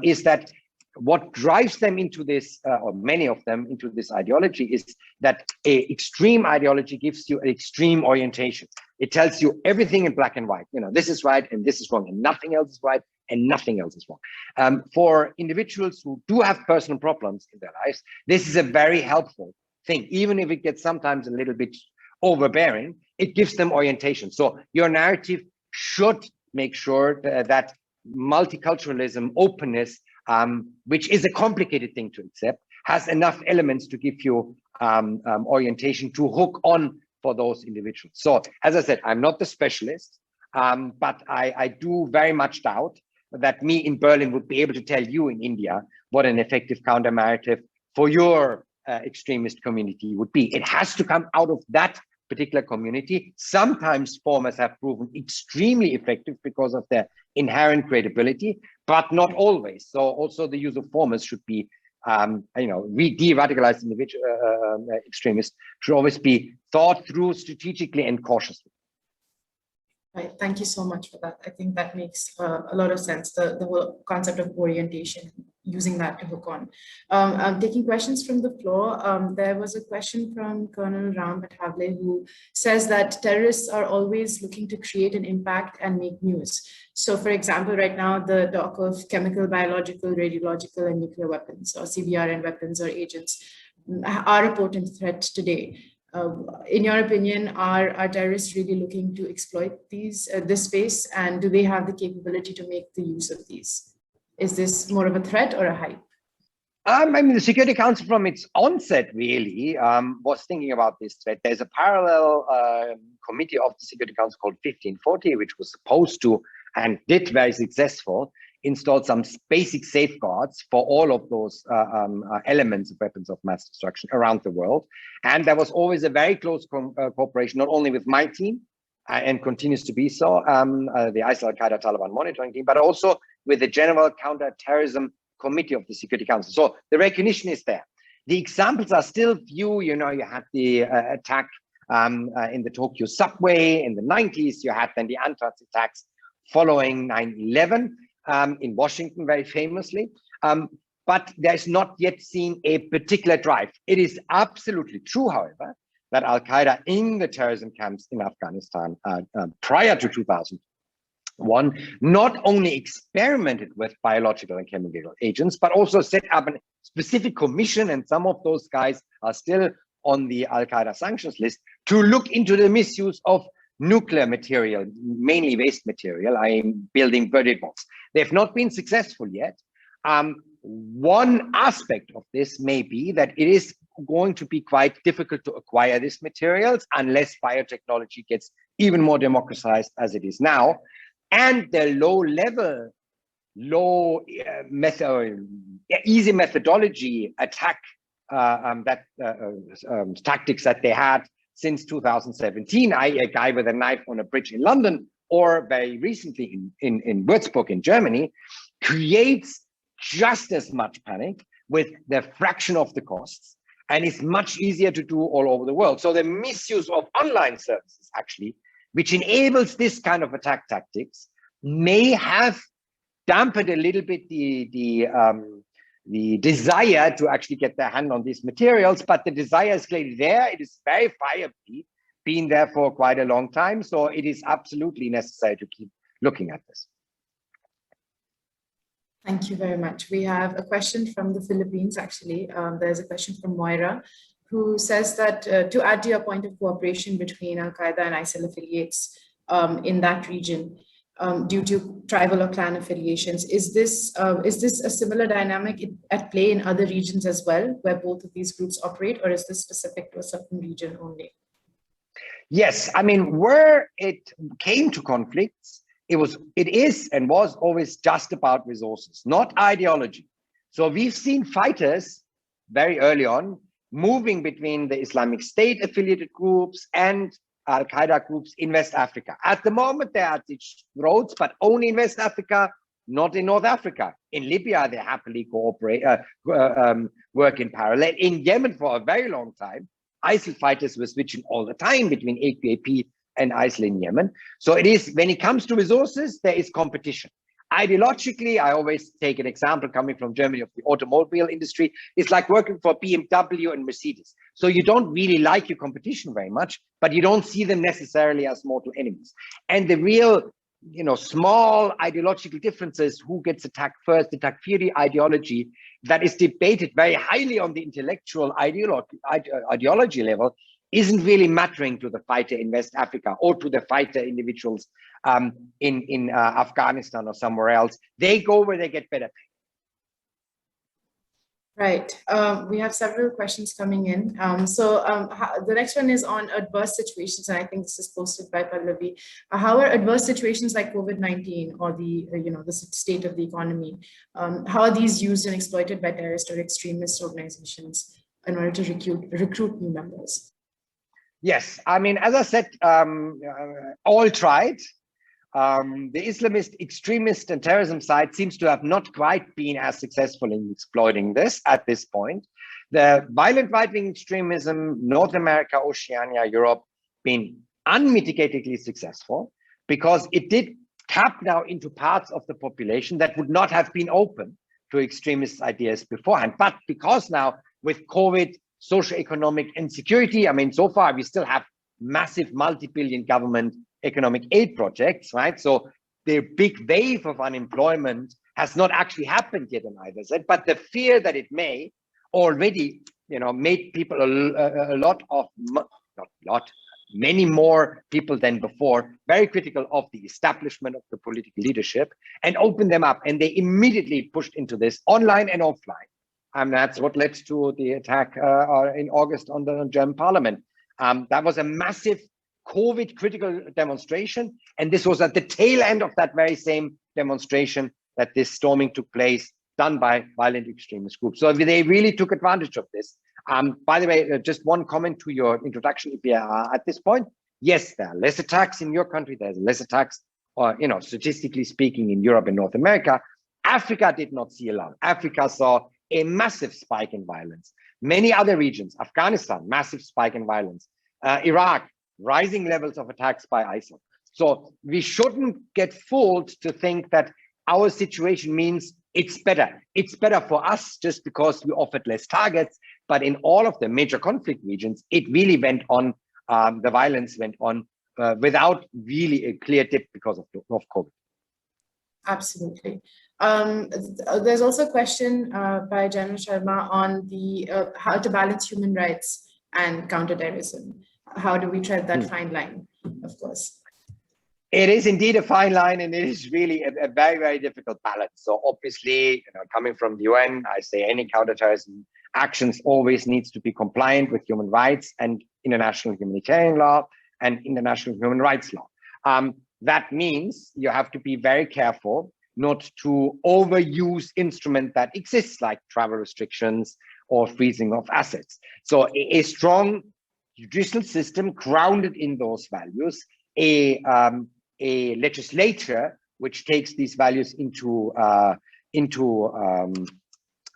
S3: is that what drives them into this, or many of them into this ideology, is that an extreme ideology gives you an extreme orientation. It tells you everything in black and white. This is right and this is wrong, and nothing else is right and nothing else is wrong. For individuals who do have personal problems in their lives, this is a very helpful thing. Even if it gets sometimes a little bit overbearing, it gives them orientation. So your narrative should make sure that multiculturalism, openness, which is a complicated thing to accept, has enough elements to give you orientation to hook on for those individuals. So as I said, I'm not the specialist, but I do very much doubt that me in Berlin would be able to tell you in India what an effective counter narrative for your extremist community would be. It has to come out of that particular community. Sometimes formers have proven extremely effective because of their inherent credibility, but not always. So also the use of formers should be, de-radicalized individual extremists should always be thought through strategically and cautiously.
S2: Right. Thank you so much for that. I think that makes a lot of sense, the whole concept of orientation, using that to hook on. I'm taking questions from the floor. There was a question from Colonel Ram at Halder, who says that terrorists are always looking to create an impact and make news. So for example, right now, the talk of chemical, biological, radiological, and nuclear weapons, or CBRN weapons or agents, are a potent threat today. In your opinion, are terrorists really looking to exploit this space, and do they have the capability to make the use of these? Is this more of a threat or a hype?
S3: I mean, the Security Council from its onset really was thinking about this threat. There's a parallel committee of the Security Council called 1540, which was supposed to, and did very successful, install some basic safeguards for all of those elements of weapons of mass destruction around the world. And there was always a very close cooperation, not only with my team, and continues to be so, the ISIL Al-Qaeda Taliban monitoring team, but also with the General Counter Terrorism Committee of the Security Council. So the recognition is there. The examples are still few. You know, you had the attack in the Tokyo subway in the 90s. You had then the anthrax attacks following 9/11 in Washington, very famously. But there's not yet seen a particular drive. It is absolutely true, however, that Al-Qaeda in the terrorism camps in Afghanistan prior to 2001 not only experimented with biological and chemical agents, but also set up a specific commission, and some of those guys are still on the Al-Qaeda sanctions list, to look into the misuse of nuclear material, mainly waste material, building verdict bombs. They've not been successful yet. One aspect of this may be that it is going to be quite difficult to acquire these materials unless biotechnology gets even more democratized as it is now. And the easy methodology attack tactics that they had since 2017, i.e. a guy with a knife on a bridge in London, or very recently in Würzburg in Germany, creates just as much panic with the fraction of the costs, and it's much easier to do all over the world. So the misuse of online services, actually, which enables this kind of attack tactics, may have dampened a little bit the desire to actually get their hand on these materials, but the desire is clearly there. It is very fireproof, been there for quite a long time. So it is absolutely necessary to keep looking at this.
S2: Thank you very much. We have a question from the Philippines, actually. There's a question from Moira, who says that to add to your point of cooperation between Al-Qaeda and ISIL affiliates in that region, due to tribal or clan affiliations, is this a similar dynamic at play in other regions as well, where both of these groups operate, or is this specific to a certain region only?
S3: Yes, I mean, where it came to conflicts, it is and was always just about resources, not ideology. So we've seen fighters very early on moving between the Islamic State affiliated groups and Al-Qaeda groups in West Africa. At the moment, they're at each roads, but only in West Africa, not in North Africa. In Libya, they happily cooperate, work in parallel. In Yemen, for a very long time, ISIL fighters were switching all the time between AQAP and ISIL in Yemen. So it is, when it comes to resources, there is competition. Ideologically, I always take an example coming from Germany of the automobile industry. It's like working for BMW and Mercedes. So you don't really like your competition very much, but you don't see them necessarily as mortal enemies. And the real, small ideological differences, who gets attacked first, the Takfiri ideology, that is debated very highly on the intellectual ideology level, isn't really mattering to the fighter in West Africa or to the fighter individuals in Afghanistan or somewhere else. They go where they get better pay.
S2: Right. We have several questions coming in. The next one is on adverse situations, and I think this is posted by Pallavi. How are adverse situations like COVID-19 or the state of the economy, how are these used and exploited by terrorist or extremist organizations in order to recruit new members?
S3: Yes, I mean, as I said, all tried. The Islamist, extremist, and terrorism side seems to have not quite been as successful in exploiting this at this point. The violent right-wing extremism, North America, Oceania, Europe, been unmitigatedly successful because it did tap now into parts of the population that would not have been open to extremist ideas beforehand. But because now with COVID, socioeconomic insecurity, I mean, so far we still have massive multi-billion government economic aid projects, right? So the big wave of unemployment has not actually happened yet on either side, but the fear that it may already, made people many more people than before very critical of the establishment of the political leadership and opened them up, and they immediately pushed into this online and offline. And that's what led to the attack in August on the German parliament. That was a massive COVID critical demonstration. And this was at the tail end of that very same demonstration that this storming took place, done by violent extremist groups. So they really took advantage of this. By the way, just one comment to your introduction, at this point. Yes, there are less attacks in your country. There's less attacks, or statistically speaking, in Europe and North America. Africa did not see a lot. Africa saw a massive spike in violence. Many other regions, Afghanistan, massive spike in violence. Iraq, rising levels of attacks by ISIL. So we shouldn't get fooled to think that our situation means it's better. It's better for us just because we offered less targets. But in all of the major conflict regions, it really went on. The violence went on without really a clear dip because of COVID.
S2: Absolutely. There's also a question by General Sharma on the how to balance human rights and counterterrorism. How do we tread that fine line, of course?
S3: It is indeed a fine line, and it is really a very, very difficult balance. So obviously, coming from the UN, I say any counterterrorism actions always needs to be compliant with human rights and international humanitarian law and international human rights law. That means you have to be very careful not to overuse instruments that exist, like travel restrictions or freezing of assets. So a strong judicial system grounded in those values, a legislature which takes these values into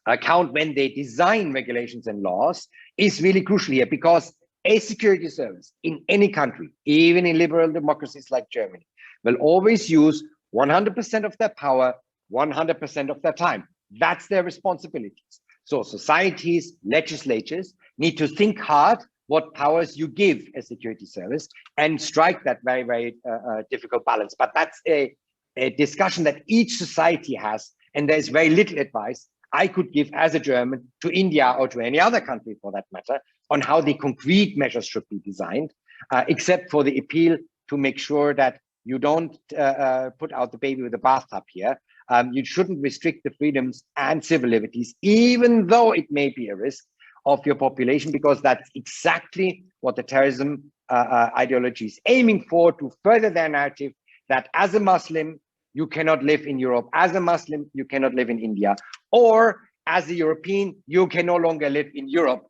S3: account when they design regulations and laws is really crucial here, because a security service in any country, even in liberal democracies like Germany, will always use 100% of their power, 100% of their time. That's their responsibilities. So societies, legislatures need to think hard what powers you give a security service and strike that very, very difficult balance. But that's a discussion that each society has, and there's very little advice I could give as a German to India or to any other country for that matter on how the concrete measures should be designed, except for the appeal to make sure that you don't put out the baby with the bathtub here. You shouldn't restrict the freedoms and civil liberties, even though it may be a risk of your population, because that's exactly what the terrorism ideology is aiming for, to further their narrative that as a Muslim, you cannot live in Europe. As a Muslim, you cannot live in India. Or as a European, you can no longer live in Europe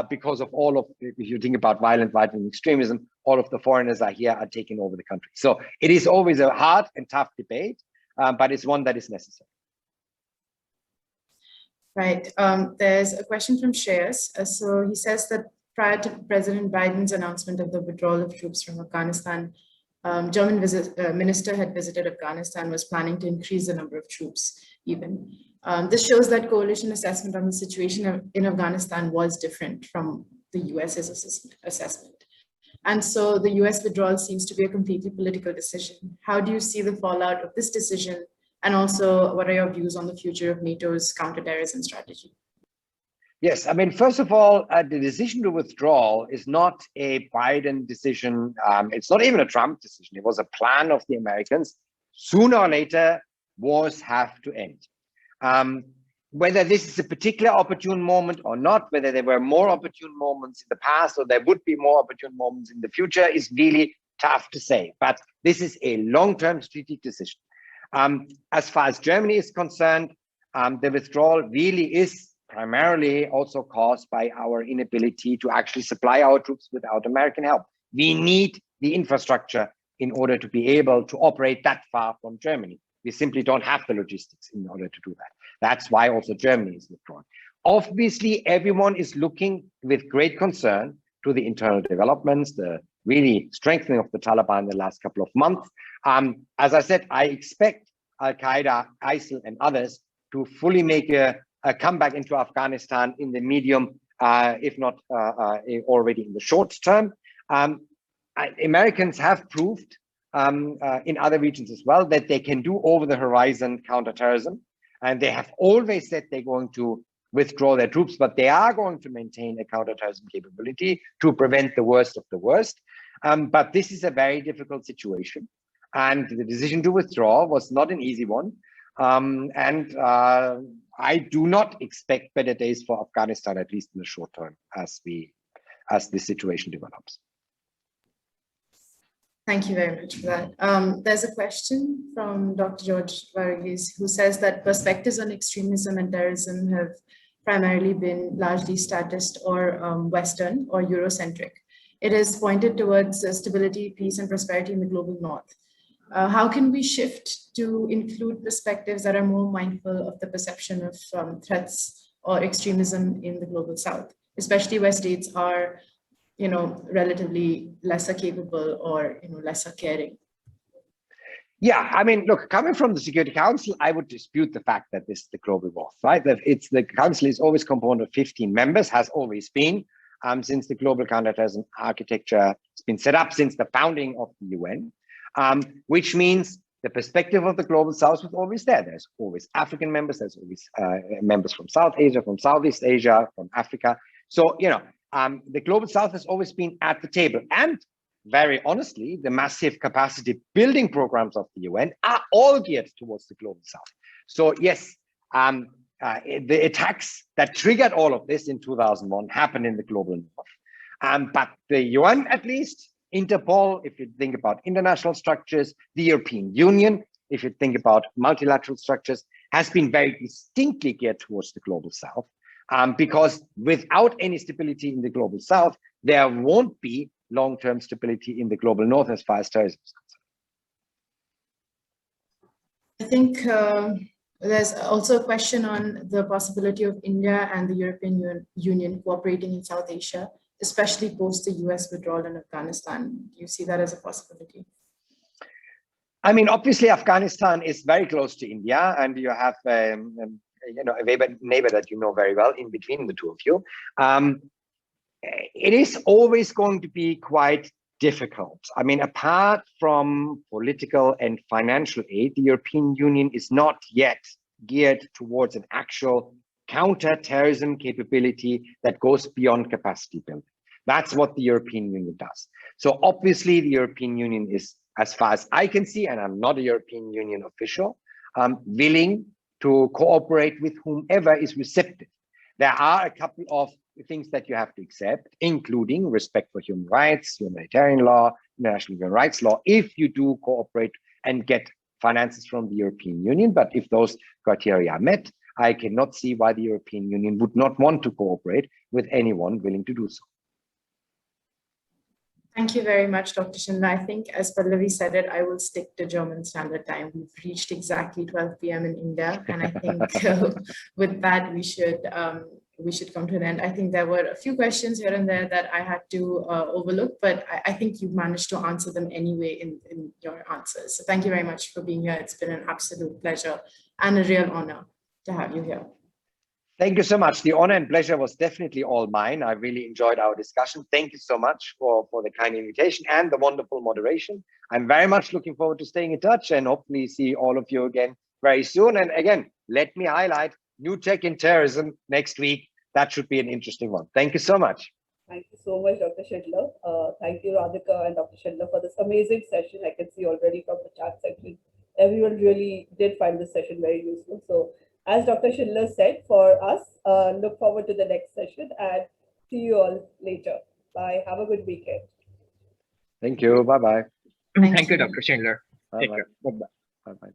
S3: because of all of, if you think about violent extremism, all of the foreigners are here, are taking over the country. So it is always a hard and tough debate, but it's one that is necessary.
S2: Right. There's a question from Shreyas. So he says that prior to President Biden's announcement of the withdrawal of troops from Afghanistan, German minister had visited Afghanistan, was planning to increase the number of troops even. This shows that coalition assessment on the situation in Afghanistan was different from the US's assessment. And so the US withdrawal seems to be a completely political decision. How do you see the fallout of this decision? And also, what are your views on the future of NATO's counterterrorism strategy?
S3: Yes, I mean, first of all, the decision to withdraw is not a Biden decision. It's not even a Trump decision. It was a plan of the Americans. Sooner or later, wars have to end. Whether this is a particular opportune moment or not, whether there were more opportune moments in the past or there would be more opportune moments in the future, is really tough to say. But this is a long-term strategic decision. As far as Germany is concerned, the withdrawal really is primarily also caused by our inability to actually supply our troops without American help. We need the infrastructure in order to be able to operate that far from Germany. We simply don't have the logistics in order to do that. That's why also Germany is withdrawn. Obviously, everyone is looking with great concern to the internal developments, the really strengthening of the Taliban in the last couple of months. As I said, I expect Al-Qaeda, ISIL, and others to fully make a comeback into Afghanistan in the medium, if not already in the short term. Americans have proved in other regions as well that they can do over-the-horizon counterterrorism, and they have always said they're going to withdraw their troops, but they are going to maintain a counterterrorism capability to prevent the worst of the worst. But this is a very difficult situation, and the decision to withdraw was not an easy one. I do not expect better days for Afghanistan, at least in the short term, as this situation develops.
S2: Thank you very much for that. There's a question from Dr. George Varghese, who says that perspectives on extremism and terrorism have primarily been largely statist or Western or Eurocentric. It is pointed towards stability, peace, and prosperity in the global north. How can we shift to include perspectives that are more mindful of the perception of threats or extremism in the global south, especially where states are, relatively lesser capable or, lesser caring?
S3: Yeah, I mean, look, coming from the Security Council, I would dispute the fact that this is the global north, right? That the council is always composed of 15 members, has always been, since the global counterterrorism architecture has been set up since the founding of the UN, which means the perspective of the global south was always there. There's always African members, there's always members from South Asia, from Southeast Asia, from Africa. So, the global south has always been at the table. And very honestly, the massive capacity building programs of the UN are all geared towards the global south. So yes, the attacks that triggered all of this in 2001 happened in the global north. But the UN, at least, Interpol, if you think about international structures, the European Union, if you think about multilateral structures, has been very distinctly geared towards the global south. Because without any stability in the global south, there won't be long-term stability in the global north as far as terrorism is concerned.
S2: I think there's also a question on the possibility of India and the European Union cooperating in South Asia, especially post the US withdrawal in Afghanistan. Do you see that as a possibility?
S3: I mean, obviously, Afghanistan is very close to India, and you have a neighbor that you know very well in between the two of you. It is always going to be quite difficult. I mean, apart from political and financial aid, the European Union is not yet geared towards an actual counter-terrorism capability that goes beyond capacity building. That's what the European Union does. So obviously, the European Union is, as far as I can see, and I'm not a European Union official, willing to cooperate with whomever is receptive. There are a couple of things that you have to accept, including respect for human rights, humanitarian law, international human rights law, if you do cooperate and get finances from the European Union. But if those criteria are met, I cannot see why the European Union would not want to cooperate with anyone willing to do so.
S2: Thank you very much, Dr. Schindler. I think, as Pallavi said it, I will stick to German Standard Time. We've reached exactly 12 p.m. in India, and I think with that we should come to an end. I think there were a few questions here and there that I had to overlook, but I think you managed to answer them anyway in your answers. So thank you very much for being here. It's been an absolute pleasure and a real honor to have you here.
S3: Thank you so much. The honor and pleasure was definitely all mine. I really enjoyed our discussion. Thank you so much for the kind invitation and the wonderful moderation. I'm very much looking forward to staying in touch and hopefully see all of you again very soon. And again, let me highlight New Tech in Terrorism next week. That should be an interesting one. Thank you so much.
S1: Thank you so much, Dr. Schindler. Thank you, Radhika and Dr. Schindler, for this amazing session. I can see already from the chat section, everyone really did find this session very useful. So, as Dr. Schindler said, for us, look forward to the next session and see you all later. Bye. Have a good weekend.
S3: Thank you. Bye-bye.
S4: Thank you, Dr. Schindler.
S3: Bye-bye. Bye-bye.